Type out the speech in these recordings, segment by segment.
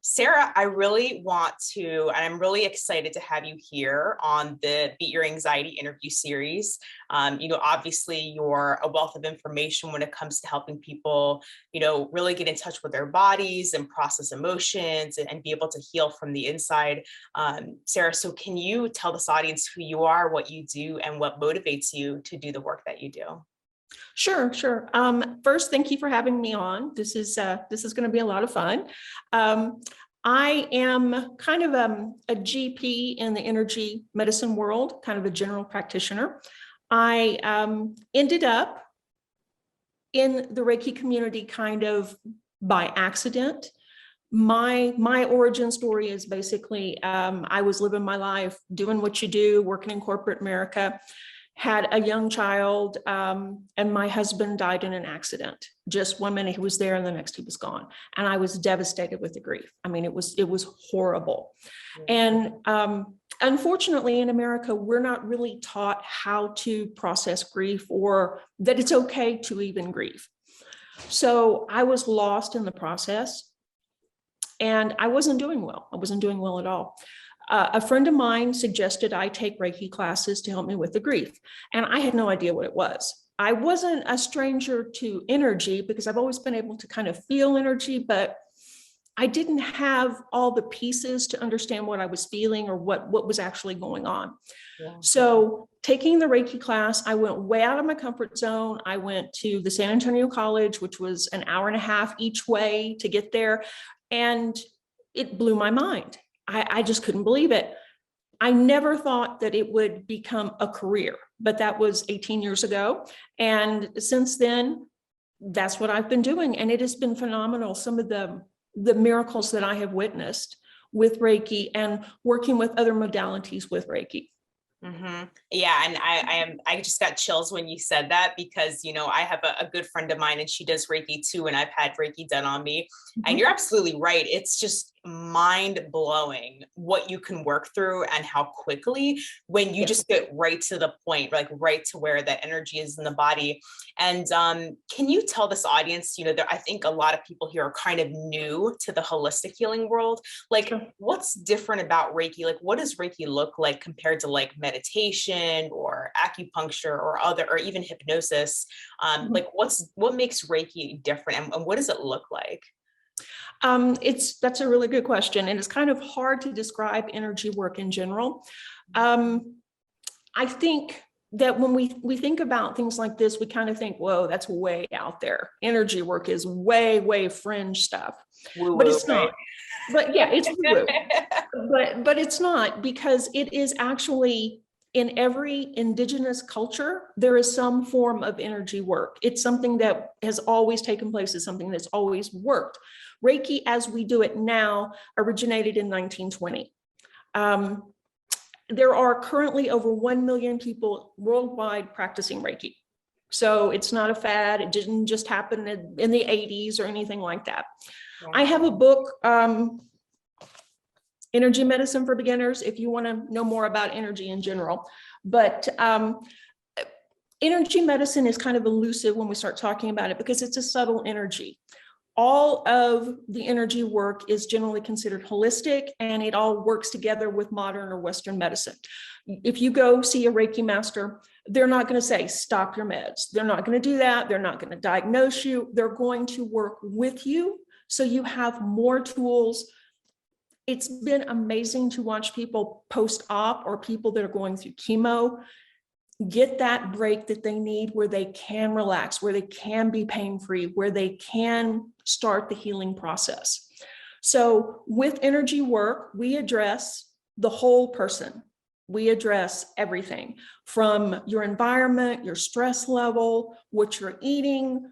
Sarah, I really want to, and I'm really excited to have you here on the Beat Your Anxiety interview series. Obviously, you're a wealth of information when it comes to helping people, really get in touch with their bodies and process emotions and be able to heal from the inside. Sarah, so can you tell this audience who you are, what you do, and what motivates you to do the work that you do? Sure. First, thank you for having me on. This is going to be a lot of fun. I am kind of a GP in the energy medicine world, kind of a general practitioner. I ended up in the Reiki community kind of by accident. My origin story is basically I was living my life, doing what you do, working in corporate America. Had a young child, and my husband died in an accident. Just 1 minute he was there and the next he was gone. And I was devastated with the grief. I mean, it was horrible. And unfortunately in America, we're not really taught how to process grief or that it's okay to even grieve. So I was lost in the process and I wasn't doing well. I wasn't doing well at all. A friend of mine suggested I take Reiki classes to help me with the grief. And I had no idea what it was. I wasn't a stranger to energy because I've always been able to kind of feel energy, but I didn't have all the pieces to understand what I was feeling or what was actually going on. Yeah. So taking the Reiki class, I went way out of my comfort zone. I went to the San Antonio College, which was an hour and a half each way to get there. And it blew my mind. I just couldn't believe it. I never thought that it would become a career, but that was 18 years ago. And since then, that's what I've been doing. And it has been phenomenal. Some of the miracles that I have witnessed with Reiki and working with other modalities with Reiki. Mm-hmm. Yeah. And I just got chills when you said that because, I have a good friend of mine and she does Reiki too. And I've had Reiki done on me. Mm-hmm. And you're absolutely right. It's just mind blowing what you can work through and how quickly when you just get right to the point, like right to where that energy is in the body. And can you tell this audience, I think a lot of people here are kind of new to the holistic healing world. Like what's different about Reiki? Like what does Reiki look like compared to like meditation or acupuncture or even hypnosis? Like what makes Reiki different and what does it look like? That's a really good question. And it's kind of hard to describe energy work in general. I think that when we think about things like this, we kind of think, whoa, that's way out there. Energy work is way fringe stuff. Woo-woo, but it's not. But yeah, it's woo-woo. but it's not, because it is actually in every indigenous culture, there is some form of energy work. It's something that has always taken place. It's something that's always worked. Reiki, as we do it now, originated in 1920. There are currently over 1 million people worldwide practicing Reiki. So it's not a fad. It didn't just happen in the 80s or anything like that. Wow. I have a book, Energy Medicine for Beginners, if you want to know more about energy in general. But energy medicine is kind of elusive when we start talking about it because it's a subtle energy. All of the energy work is generally considered holistic, and it all works together with modern or Western medicine. If you go see a Reiki master, they're not going to say, stop your meds. They're not going to do that. They're not going to diagnose you. They're going to work with you so you have more tools. It's been amazing to watch people post-op or people that are going through chemo get that break that they need, where they can relax, where they can be pain-free, where they can start the healing process. So with energy work, we address the whole person. We address everything from your environment, your stress level, what you're eating,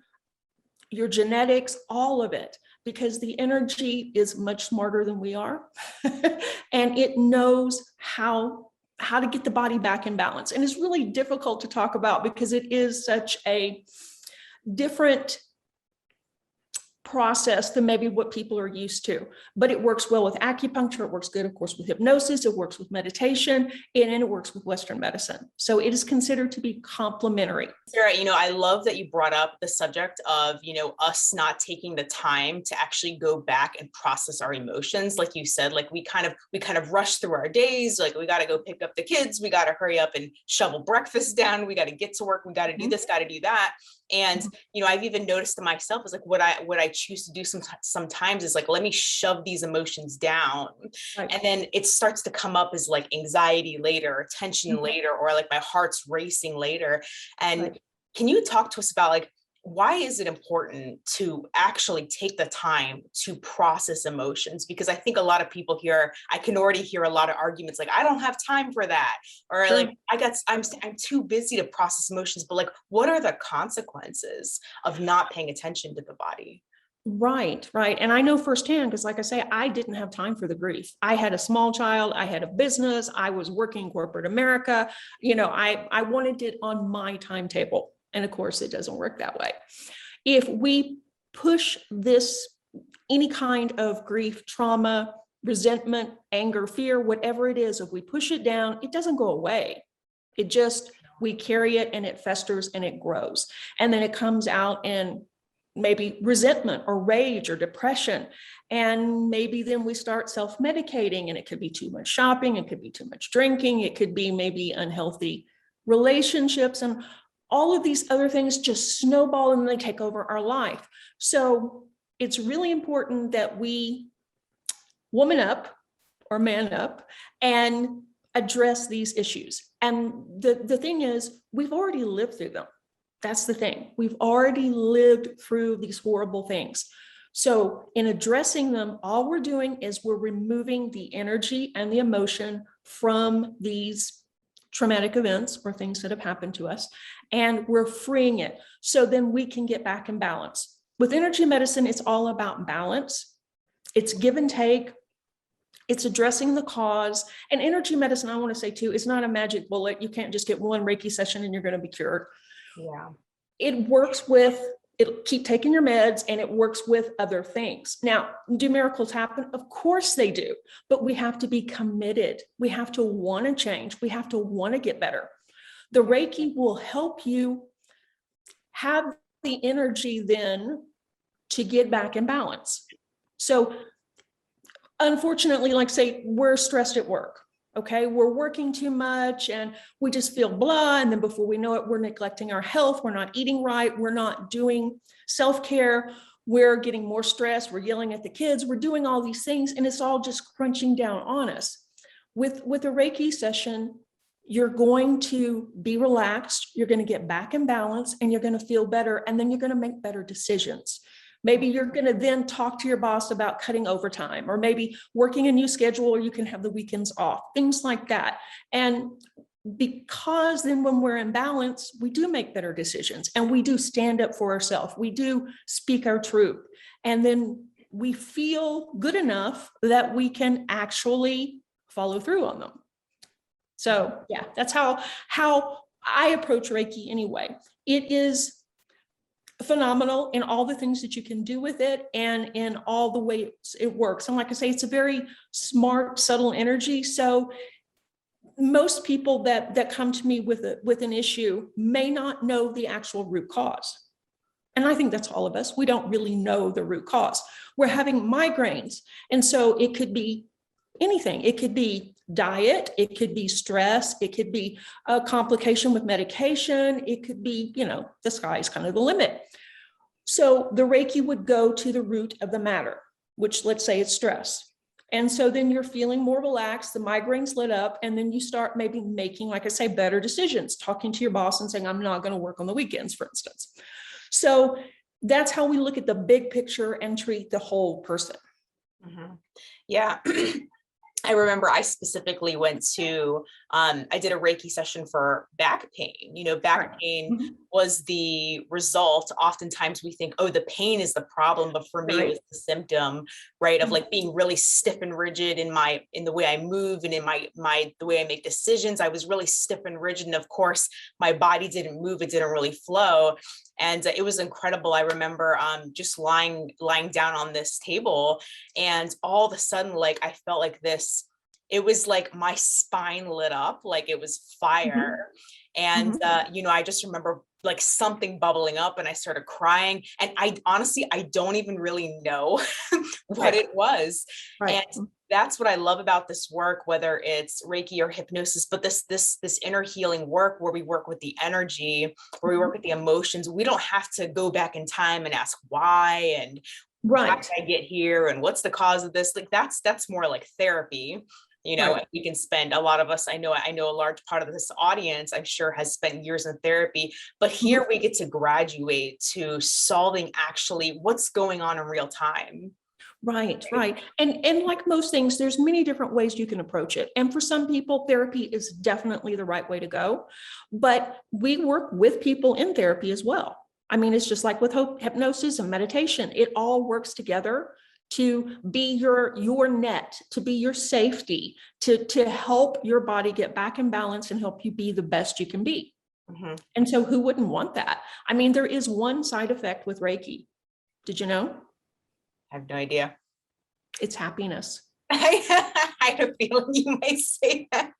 your genetics, all of it, because the energy is much smarter than we are. And it knows how to get the body back in balance. And it's really difficult to talk about because it is such a different process than maybe what people are used to, but it works well with acupuncture. It works good, of course, with hypnosis. It works with meditation, and it works with Western medicine. So it is considered to be complementary. Sarah, I love that you brought up the subject of, us not taking the time to actually go back and process our emotions. Like you said, like we kind of rush through our days. Like we got to go pick up the kids. We got to hurry up and shovel breakfast down. We got to get to work. We got to do this, got to do that. And, I've even noticed to myself is like what I choose to do sometimes is like, let me shove these emotions down. Right. And then it starts to come up as like anxiety later, or tension later, or like my heart's racing later. And can you talk to us about like, why is it important to actually take the time to process emotions? Because I think a lot of people here, I can already hear a lot of arguments like, I don't have time for that. Or like, I'm too busy to process emotions, but like, what are the consequences of not paying attention to the body? Right. And I know firsthand, because like I say, I didn't have time for the grief. I had a small child, I had a business, I was working corporate America. I wanted it on my timetable. And of course, it doesn't work that way. If we push this, any kind of grief, trauma, resentment, anger, fear, whatever it is, if we push it down, it doesn't go away. We carry it and it festers and it grows. And then it comes out in maybe resentment or rage or depression. And maybe then we start self-medicating, and it could be too much shopping. It could be too much drinking. It could be maybe unhealthy relationships, and all of these other things just snowball and they take over our life. So it's really important that we woman up or man up and address these issues. And the thing is, we've already lived through them. That's the thing. We've already lived through these horrible things. So in addressing them, all we're doing is we're removing the energy and the emotion from these traumatic events or things that have happened to us, and we're freeing it. So then we can get back in balance. With energy medicine, it's all about balance. It's give and take. It's addressing the cause. And energy medicine, I want to say too, is not a magic bullet. You can't just get one Reiki session and you're going to be cured. Yeah. It'll keep taking your meds, and it works with other things. Now, do miracles happen? Of course they do, but we have to be committed. We have to want to change. We have to want to get better. The Reiki will help you have the energy then to get back in balance. So unfortunately, like say, we're stressed at work. Okay, we're working too much and we just feel blah. And then before we know it, we're neglecting our health. We're not eating right. We're not doing self-care. We're getting more stressed. We're yelling at the kids. We're doing all these things, and it's all just crunching down on us. With a Reiki session, you're going to be relaxed. You're going to get back in balance, and you're going to feel better. And then you're going to make better decisions. Maybe you're going to then talk to your boss about cutting overtime, or maybe working a new schedule, or you can have the weekends off, things like that. And because then when we're in balance, we do make better decisions, and we do stand up for ourselves. We do speak our truth. And then we feel good enough that we can actually follow through on them. So yeah, that's how I approach Reiki anyway. It is phenomenal in all the things that you can do with it, and in all the ways it works. And like I say, it's a very smart, subtle energy. So most people that come to me with an issue may not know the actual root cause. And I think that's all of us. We don't really know the root cause. We're having migraines. And so it could be anything. It could be diet, it could be stress, it could be a complication with medication, it could be, the sky is kind of the limit. So the Reiki would go to the root of the matter, which let's say it's stress. And so then you're feeling more relaxed, the migraines lit up, and then you start maybe making, like I say, better decisions, talking to your boss and saying, I'm not going to work on the weekends, for instance. So that's how we look at the big picture and treat the whole person. Mm-hmm. Yeah. I remember I specifically went to, I did a Reiki session for back pain. Back pain was the result. Oftentimes we think, oh, the pain is the problem, but for me, it was the symptom, right? Of like being really stiff and rigid in the way I move and in the way I make decisions. I was really stiff and rigid. And of course, my body didn't move. It didn't really flow. And it was incredible. I remember just lying down on this table, and all of a sudden, like I felt like this, it was like my spine lit up, like it was fire. And I just remember like something bubbling up, and I started crying. And I honestly, I don't even really know what it was. And that's what I love about this work, whether it's Reiki or hypnosis, but this inner healing work where we work with the energy, where we work with the emotions. We don't have to go back in time and ask why and how did I get here and what's the cause of this. Like that's more like therapy. And we can spend, a lot of us, I know a large part of this audience, I'm sure, has spent years in therapy, but here we get to graduate to solving actually what's going on in real time. Right. And like most things, there's many different ways you can approach it. And for some people, therapy is definitely the right way to go. But we work with people in therapy as well. I mean, it's just like with hypnosis and meditation, it all works together to be your net, to be your safety, to help your body get back in balance and help you be the best you can be. And so who wouldn't want that? I mean, there is one side effect with Reiki. Did you know? I have no idea. It's happiness. I had a feeling you might say that.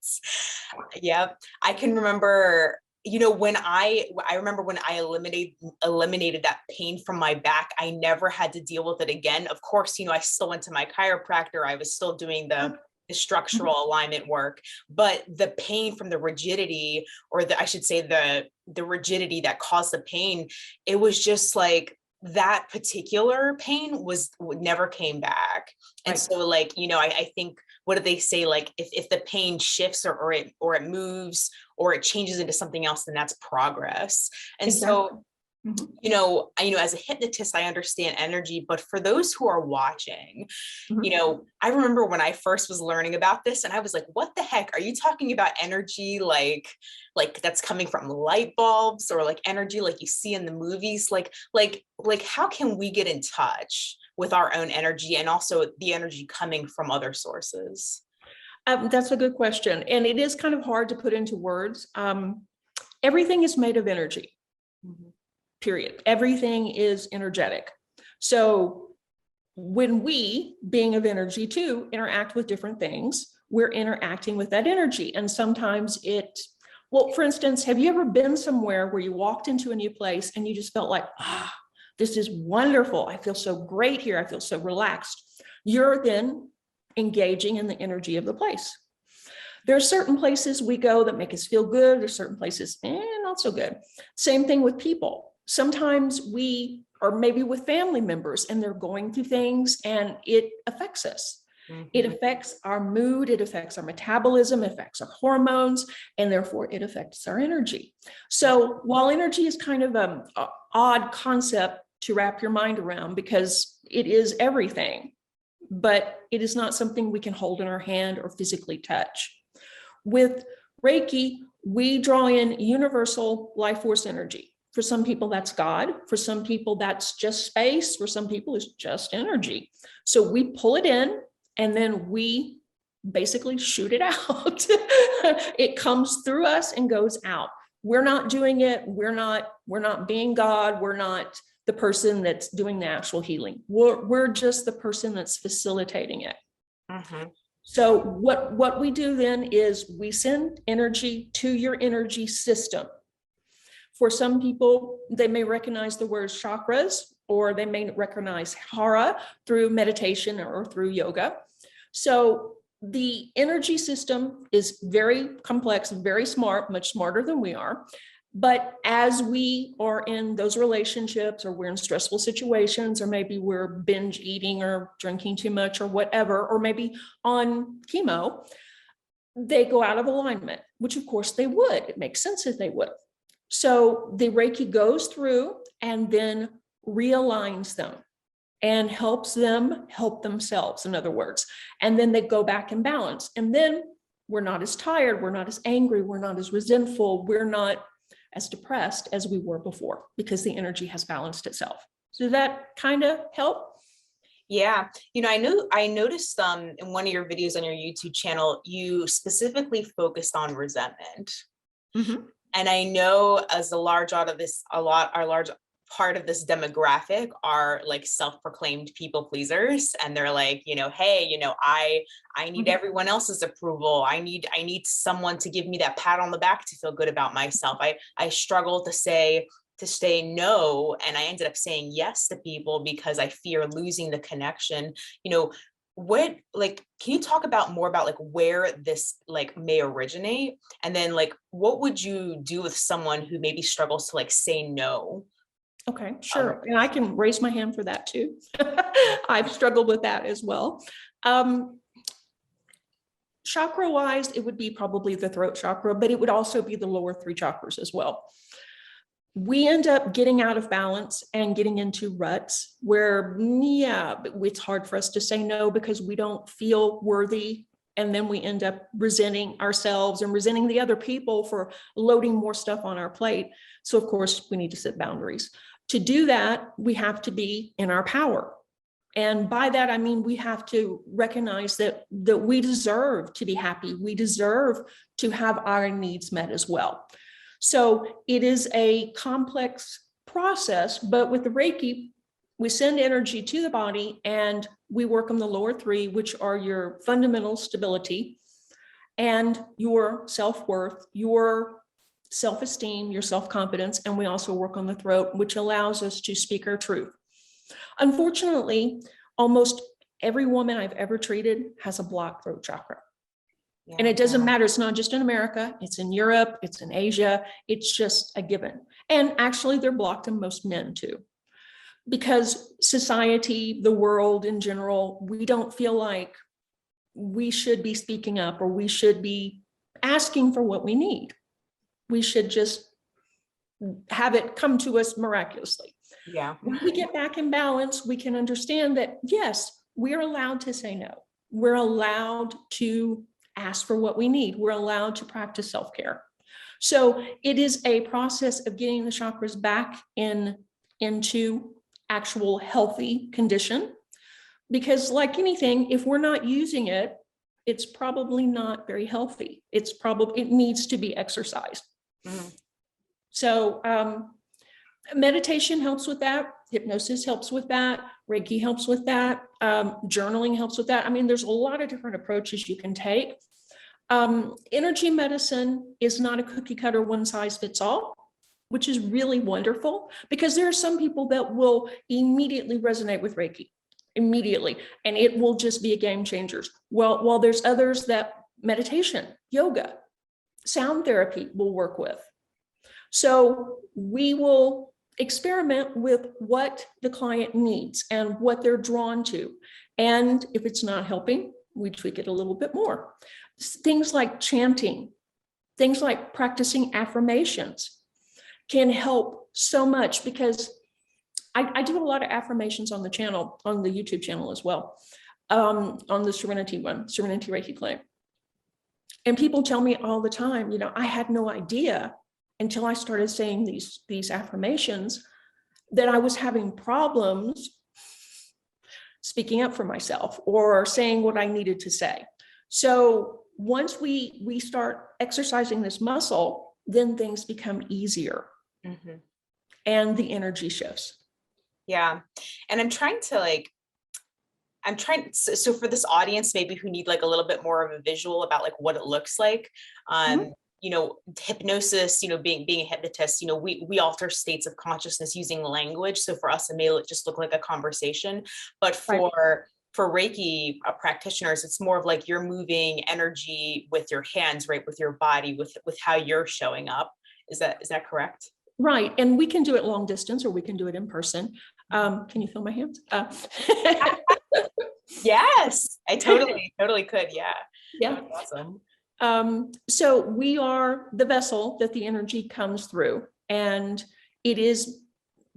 Yeah, I can remember, when I remember when I eliminated that pain from my back, I never had to deal with it again. Of course, I still went to my chiropractor. I was still doing the structural alignment work, but the pain from the rigidity, or I should say the rigidity that caused the pain, it was just like, that particular pain never came back. And so like, I think, what do they say? Like if the pain shifts or it moves or it changes into something else, then that's progress. And so, as a hypnotist, I understand energy, but for those who are watching, I remember when I first was learning about this, and I was like, what the heck? Are you talking about energy like that's coming from light bulbs, or like energy like you see in the movies? Like how can we get in touch with our own energy and also the energy coming from other sources? That's a good question. And it is kind of hard to put into words. Everything is made of energy. Period. Everything is energetic. So when we, being of energy too, interact with different things, we're interacting with that energy. And sometimes for instance, have you ever been somewhere where you walked into a new place and you just felt like, this is wonderful. I feel so great here. I feel so relaxed. You're then engaging in the energy of the place. There are certain places we go that make us feel good. There's certain places, not so good. Same thing with people. Sometimes we are maybe with family members and they're going through things and it affects us. It affects our mood, it affects our metabolism, it affects our hormones, and therefore it affects our energy. So while energy is kind of an odd concept to wrap your mind around because it is everything, but it is not something we can hold in our hand or physically touch. With Reiki, we draw in universal life force energy. For some people, that's God. For some people, that's just space. For some people, it's just energy. So we pull it in and then we basically shoot it out. It comes through us and goes out. We're not doing it. We're not being God. We're not the person that's doing the actual healing. We're just the person that's facilitating it. So what we do then is we send energy to your energy system. For some people, they may recognize the word chakras, or they may recognize hara through meditation or through yoga. So the energy system is very complex, very smart, much smarter than we are. But as we are in those relationships, or we're in stressful situations, or maybe we're binge eating or drinking too much or whatever, or maybe on chemo, they go out of alignment, which of course they would. It makes sense that they would. So the Reiki goes through and then realigns them. and helps them help themselves, in other words. And then they go back in balance. And then we're not as tired, we're not as angry, we're not as resentful, we're not as depressed as we were before, because the energy has balanced itself. So does that kind of help? Yeah. I noticed in one of your videos on your YouTube channel, you specifically focused on resentment. Mm-hmm. And I know as a large part of this demographic are like self-proclaimed people pleasers. And they're like, hey, I need everyone else's approval. I need someone to give me that pat on the back to feel good about myself. I struggle to say no. And I ended up saying yes to people because I fear losing the connection. What, like, can you talk about more about like where this like may originate? And then like, what would you do with someone who maybe struggles to like say no? Okay, sure. And I can raise my hand for that too. I've struggled with that as well. Chakra wise, it would be probably the throat chakra, but it would also be the lower 3 chakras as well. We end up getting out of balance and getting into ruts where, it's hard for us to say no because we don't feel worthy. And then we end up resenting ourselves and resenting the other people for loading more stuff on our plate. So of course we need to set boundaries. To do that, we have to be in our power. And by that, I mean, we have to recognize that we deserve to be happy. We deserve to have our needs met as well. So it is a complex process, but with the Reiki, we send energy to the body and we work on the lower 3, which are your fundamental stability and your self-worth, your self-esteem, your self-confidence. And we also work on the throat, which allows us to speak our truth. Unfortunately, almost every woman I've ever treated has a blocked throat chakra. Yeah, and it doesn't matter. It's not just in America. It's in Europe. It's in Asia. It's just a given. And actually, they're blocked in most men too. Because society, the world in general, we don't feel like we should be speaking up or we should be asking for what we need. We should just have it come to us miraculously. Yeah. When we get back in balance, we can understand that, yes, we're allowed to say no. We're allowed to ask for what we need. We're allowed to practice self-care. So it is a process of getting the chakras back into actual healthy condition. Because like anything, if we're not using it, it's probably not very healthy. It needs to be exercised. Mm-hmm. So meditation helps with that. Hypnosis helps with that. Reiki helps with that. Journaling helps with that. I mean, there's a lot of different approaches you can take. Energy medicine is not a cookie cutter, one size fits all, which is really wonderful because there are some people that will immediately resonate with Reiki immediately, and it will just be a game changer. Well, while there's others that meditation, yoga, sound therapy will work with. So we will experiment with what the client needs and what they're drawn to. And if it's not helping, we tweak it a little bit more. Things like chanting, things like practicing affirmations can help so much because I do a lot of affirmations on the channel, on the YouTube channel as well, on the Serenity Reiki Clinic. And people tell me all the time, I had no idea until I started saying these affirmations that I was having problems speaking up for myself or saying what I needed to say. So once we start exercising this muscle, then things become easier. Mm-hmm. And the energy shifts. Yeah. And so for this audience, maybe who need like a little bit more of a visual about like what it looks like, mm-hmm. Hypnosis, being a hypnotist, we alter states of consciousness using language. So for us, it may just look like a conversation, but for Reiki practitioners, it's more of like you're moving energy with your hands, right? With your body, with how you're showing up. Is that correct? Right. And we can do it long distance or we can do it in person. Can you feel my hands? Yes, I totally could. Yeah. Yeah. Awesome. So we are the vessel that the energy comes through, and it is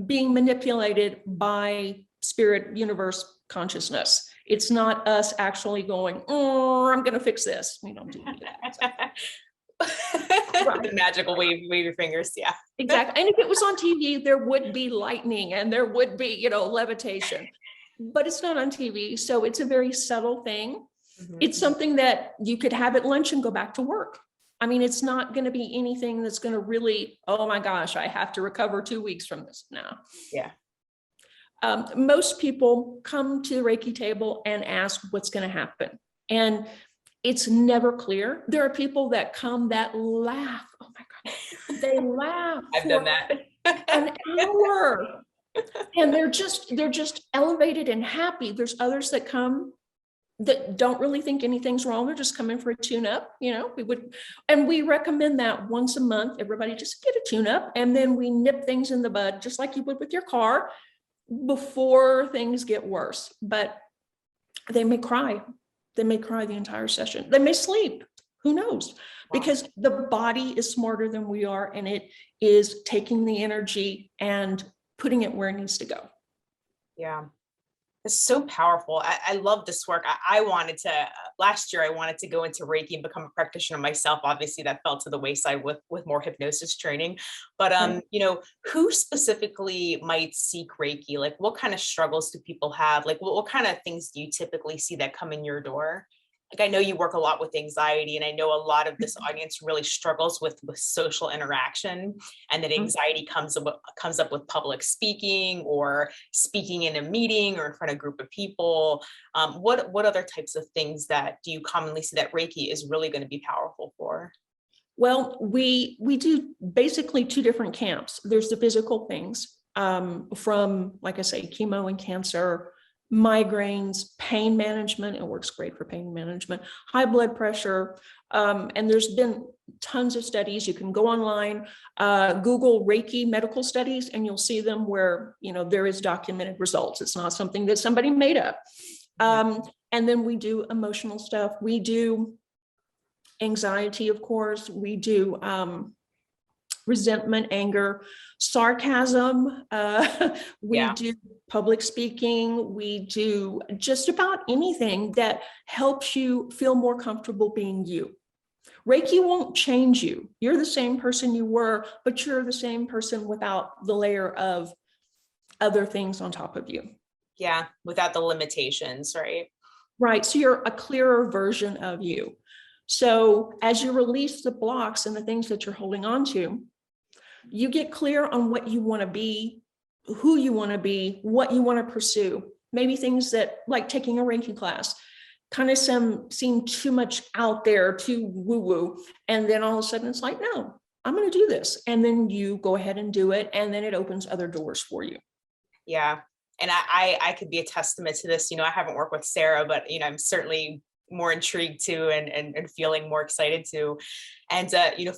being manipulated by spirit, universe, consciousness. It's not us actually going, oh, I'm going to fix this. We don't do that. Right. The magical wave your fingers. Yeah, exactly. And if it was on TV, there would be lightning and there would be, levitation, but it's not on TV. So it's a very subtle thing. It's something that you could have at lunch and go back to work. I mean, it's not going to be anything that's going to really, oh my gosh, I have to recover 2 weeks from this now. Yeah. Most people come to the Reiki table and ask what's going to happen. And it's never clear. There are people that come that laugh. Oh my God. They laugh. I've done that. An hour. And they're just elevated and happy. There's others that come that don't really think anything's wrong. They're just coming for a tune-up. We recommend that once a month, everybody just get a tune-up, and then we nip things in the bud, just like you would with your car, before things get worse. But they may cry. They may cry the entire session. They may sleep. Who knows? Because the body is smarter than we are, and it is taking the energy and putting it where it needs to go. Yeah. It's so powerful. I love this work. Last year, I wanted to go into Reiki and become a practitioner myself. Obviously that fell to the wayside with more hypnosis training, but, who specifically might seek Reiki? Like, what kind of struggles do people have? Like, what kind of things do you typically see that come in your door? Like, I know you work a lot with anxiety, and I know a lot of this audience really struggles with social interaction, and that anxiety comes up with public speaking or speaking in a meeting or in front of a group of people. What other types of things that do you commonly see that Reiki is really going to be powerful for? Well, we do basically two different camps. There's the physical things, from, like I say, chemo and cancer, migraines, pain management. It works great for pain management, high blood pressure. And there's been tons of studies. You can go online, Google Reiki medical studies, and you'll see them where, there is documented results. It's not something that somebody made up. And then we do emotional stuff. We do anxiety, of course. We do resentment, anger, sarcasm. We do public speaking. We do just about anything that helps you feel more comfortable being you. Reiki won't change you. You're the same person you were, but you're the same person without the layer of other things on top of you. Yeah, without the limitations, right? Right. So you're a clearer version of you. So as you release the blocks and the things that you're holding on to, you get clear on what you want to be, who you want to be, what you want to pursue. Maybe things that, like taking a Reiki class, kind of seem too much out there, too woo-woo. And then all of a sudden it's like, no, I'm going to do this. And then you go ahead and do it. And then it opens other doors for you. Yeah. And I could be a testament to this. I haven't worked with Sarah, but, I'm certainly more intrigued to and feeling more excited to. And,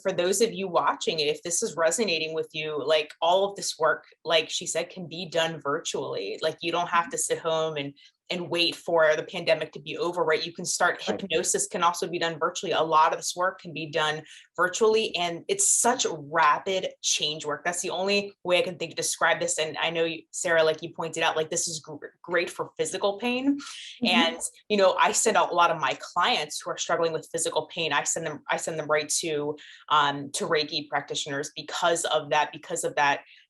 for those of you watching it, if this is resonating with you, like, all of this work, like she said, can be done virtually. Like, you don't have to sit home and wait for the pandemic to be over, right? You can start. Hypnosis can also be done virtually. A lot of this work can be done virtually, and it's such rapid change work. That's the only way I can think to describe this. And I know, Sarah, like you pointed out, like, this is great for physical pain. And, I send out a lot of my clients who are struggling with physical pain. I send them right to Reiki practitioners because of that.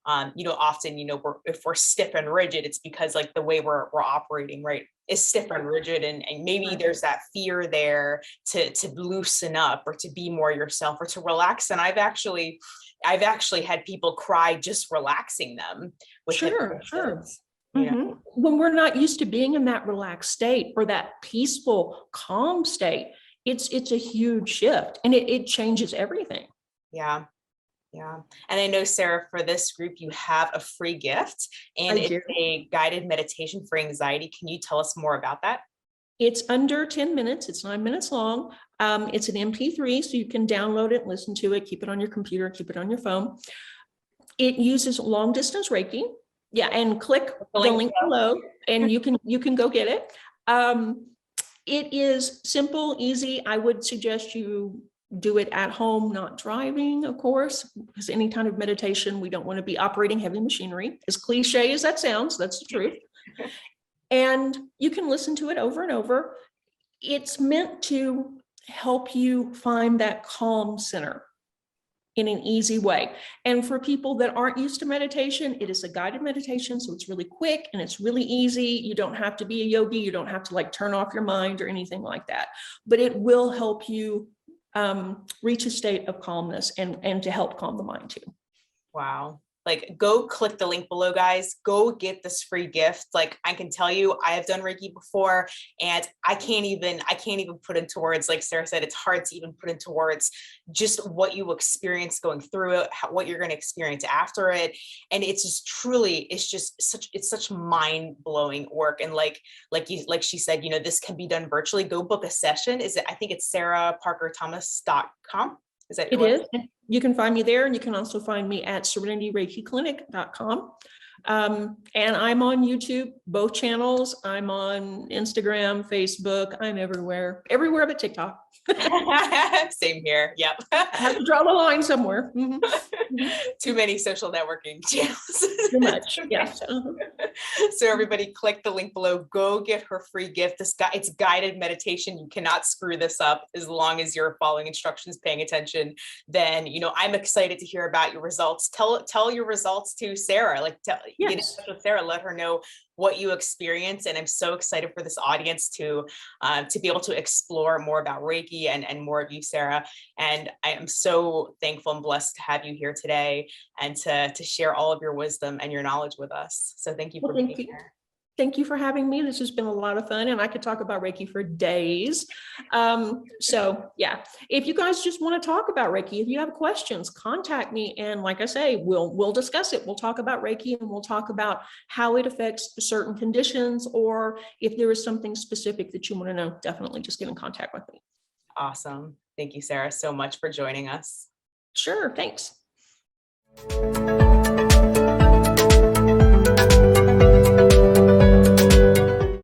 Often, if we're stiff and rigid, it's because, like, the way we're operating, right, is stiff and rigid. And maybe there's that fear there to loosen up or to be more yourself or to relax. And I've actually had people cry just relaxing them with Sure. When we're not used to being in that relaxed state or that peaceful, calm state, it's a huge shift, and it changes everything. Yeah. And I know, Sarah, for this group, you have a free gift, and it's a guided meditation for anxiety. Can you tell us more about that? It's under 10 minutes. It's 9 minutes long. It's an MP3, so you can download it, listen to it, keep it on your computer, keep it on your phone. It uses long distance Reiki. Yeah. And click the link below and you can go get it. It is simple, easy. I would suggest you do it at home, not driving, of course, because any kind of meditation, we don't want to be operating heavy machinery. As cliche as that sounds, that's the truth. And you can listen to it over and over. It's meant to help you find that calm center in an easy way. And for people that aren't used to meditation, it is a guided meditation. So it's really quick and it's really easy. You don't have to be a yogi. You don't have to like turn off your mind or anything like that, but it will help you reach a state of calmness and to help calm the mind too. Wow. Like, go click the link below, guys. Go get this free gift. Like, I can tell you, I have done Reiki before, and I can't even put into words. Like Sarah said, it's hard to even put into words just what you experience going through it, what you're going to experience after it. And it's just truly, it's such mind blowing work. And like she said, you know, this can be done virtually. Go book a session. I think it's sarahparkerthomas.com. Is that it is? You can find me there, and you can also find me at serenityreikiclinic.com. And I'm on YouTube, both channels. I'm on Instagram, Facebook. I'm everywhere but TikTok. Same here. Yep. I have to draw the line somewhere. Too many social networking channels. Too much. Yes. So everybody, click the link below. Go get her free gift. It's guided meditation. You cannot screw this up as long as you're following instructions, paying attention. Then, you know, I'm excited to hear about your results. Tell your results to Sarah. Like, get in touch with Sarah. Let her know what you experience. And I'm so excited for this audience to be able to explore more about Reiki and more of you, Sarah. And I am so thankful and blessed to have you here today and to share all of your wisdom and your knowledge with us. So thank you for being here. Thank you for having me. This has been a lot of fun, and I could talk about Reiki for days. So yeah, if you guys just want to talk about Reiki, if you have questions, contact me. And like I say, we'll discuss it. We'll talk about Reiki, and we'll talk about how it affects certain conditions, or if there is something specific that you want to know, definitely just get in contact with me. Awesome. Thank you, Sarah, so much for joining us. Sure. Thanks.